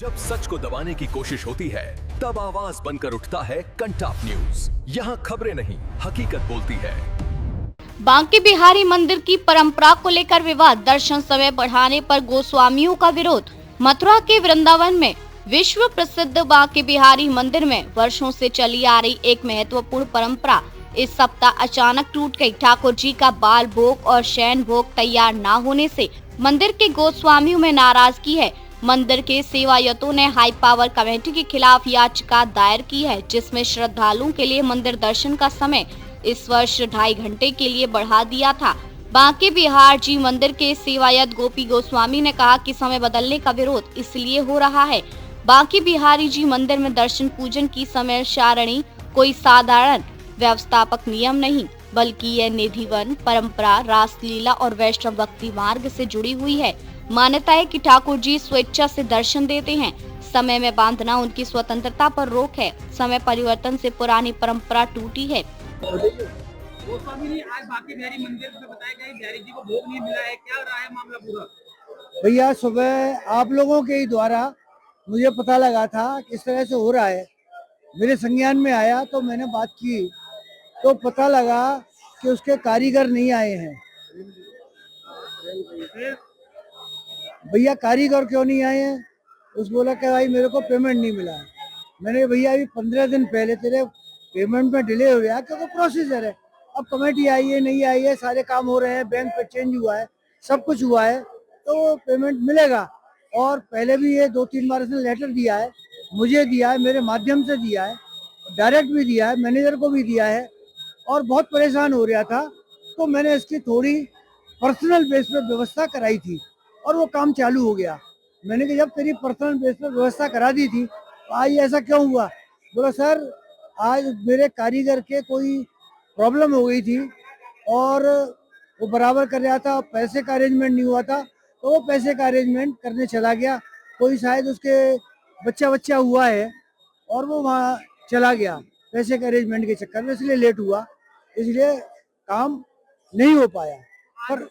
जब सच को दबाने की कोशिश होती है तब आवाज बनकर उठता है कंटाप न्यूज। यहाँ खबरें नहीं हकीकत बोलती है। बांके बिहारी मंदिर की परंपरा को लेकर विवाद, दर्शन समय बढ़ाने पर गोस्वामियों का विरोध। मथुरा के वृंदावन में विश्व प्रसिद्ध बांके बिहारी मंदिर में वर्षों से चली आ रही एक महत्वपूर्ण परंपरा इस सप्ताह अचानक टूट गई। ठाकुर जी का बाल भोग और शयन भोग तैयार न होने से मंदिर के गोस्वामियों में नाराजगी है। मंदिर के सेवायतों ने हाई पावर कमेटी के खिलाफ याचिका दायर की है, जिसमें श्रद्धालुओं के लिए मंदिर दर्शन का समय इस वर्ष 2.5 घंटे के लिए बढ़ा दिया था। बांके बिहार जी मंदिर के सेवायत गोपी गोस्वामी ने कहा कि समय बदलने का विरोध इसलिए हो रहा है। बांके बिहारी जी मंदिर में दर्शन पूजन की समय सारणी कोई साधारण व्यवस्थापक नियम नहीं, बल्कि यह निधिवन परंपरा, रासलीला और वैष्णव भक्ति मार्ग से जुड़ी हुई है। मान्यता है कि ठाकुर जी स्वेच्छा से दर्शन देते हैं। समय में बांधना उनकी स्वतंत्रता पर रोक है। समय परिवर्तन से पुरानी परंपरा टूटी है। गोस्वामी जी, आज बांके बिहारी मंदिर में बताया गया बिहारी जी को भोग नहीं मिला है, क्या रहा है मामला पूरा? भैया सुबह आप लोगों के ही द्वारा मुझे पता लगा था कि इस तरह से हो रहा है। मेरे संज्ञान में आया तो मैंने बात की तो पता लगा कि उसके कारीगर नहीं आए हैं। भैया कारीगर क्यों नहीं आए हैं? उस बोला कि भाई मेरे को पेमेंट नहीं मिला है। मैंने भैया अभी 15 दिन पहले तेरे पेमेंट में डिले हो गया क्योंकि प्रोसीजर है। अब कमेटी आई है नहीं आई है, सारे काम हो रहे हैं, बैंक पे चेंज हुआ है, सब कुछ हुआ है तो पेमेंट मिलेगा। और पहले भी ये 2-3 बार इसने लेटर दिया है, मुझे दिया है, मेरे माध्यम से दिया है, डायरेक्ट भी दिया है, मैनेजर को भी दिया है और बहुत परेशान हो रहा था। तो मैंने इसकी थोड़ी पर्सनल बेस पे व्यवस्था कराई थी और वो काम चालू हो गया। मैंने कहा जब तेरी पर्सनल बेस पे व्यवस्था करा दी थी तो आज ऐसा क्यों हुआ? बोला सर आज मेरे कारीगर के कोई प्रॉब्लम हो गई थी और वो बराबर कर रहा था, पैसे का अरेंजमेंट नहीं हुआ था तो वो पैसे का अरेंजमेंट करने चला गया। कोई शायद उसके बच्चा हुआ है और वो वहाँ चला गया पैसे के अरेंजमेंट के चक्कर में, इसलिए लेट हुआ, इसलिए काम नहीं हो पाया। पर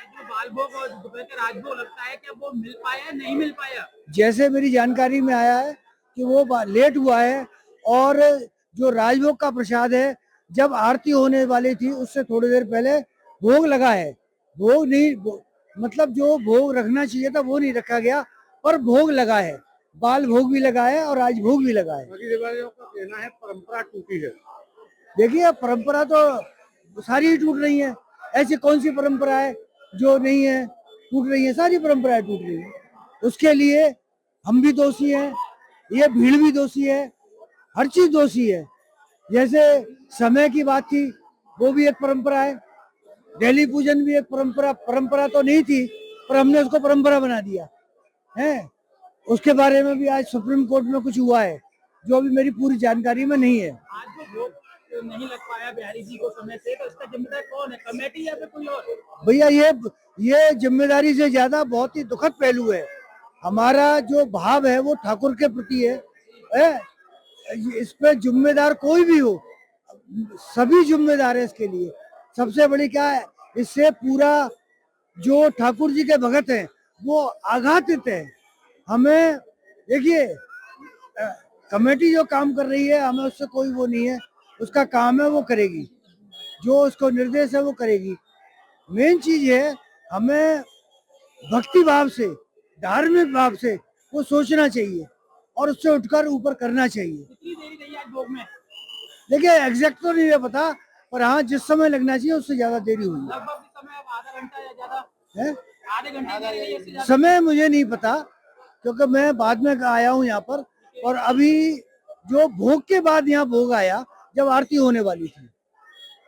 जो बाल भोग और दोपहर का राजभोग लगता है, क्या वो मिल पाया नहीं मिल पाया? जैसे मेरी जानकारी में आया है कि वो लेट हुआ है और जो राजभोग का प्रसाद है जब आरती होने वाली थी उससे थोड़ी देर पहले भोग लगा है। भोग नहीं मतलब जो भोग रखना चाहिए था वो नहीं रखा गया पर भोग लगा है, बाल भोग भी लगा है और राजभोग भी लगा है। का कहना है परंपरा टूटी है। देखिए परंपरा तो सारी ही टूट रही है, ऐसी कौन सी परंपरा है जो नहीं है, टूट रही है, सारी परंपराएं टूट रही है। उसके लिए हम भी दोषी हैं, ये भीड़ भी दोषी है, हर चीज दोषी है। जैसे समय की बात थी वो भी एक परंपरा है, डेली पूजन भी एक परंपरा तो नहीं थी पर हमने उसको परंपरा बना दिया है। उसके बारे में भी आज सुप्रीम कोर्ट में कुछ हुआ है जो अभी मेरी पूरी जानकारी में नहीं है। आज जो भोग नहीं लग पाया बिहारी जी को समय से, तो इसका जिम्मेदार कौन है, कमेटी या फिर कोई और? भैया ये जिम्मेदारी से ज्यादा बहुत ही दुखद पहलू है। हमारा जो भाव है वो ठाकुर के प्रति है। इस पे जिम्मेदार कोई भी हो, सभी जिम्मेदार है इसके लिए। सबसे बड़ी क्या है, इससे पूरा जो ठाकुर जी के भगत हैं वो आघातित है। हमें देखिए कमेटी जो काम कर रही है हमें उससे कोई वो नहीं है, उसका काम है वो करेगी, जो उसको निर्देश है वो करेगी। मेन चीज है हमें भक्ति भाव से, धार्मिक भाव से वो सोचना चाहिए और उससे उठकर ऊपर करना चाहिए। कितनी देरी रही आज भोग में? देखिए एग्जैक्ट तो नहीं है पता पर हाँ जिस समय लगना चाहिए उससे ज्यादा देरी हुई लगभग समय अब आधा घंटा या ज्यादा है। आधे घंटे की देरी है, इससे ज्यादा? समय मुझे नहीं पता क्योंकि मैं बाद में आया हूँ यहाँ पर और अभी जो भोग के बाद यहाँ भोग आया जब आरती होने वाली थी।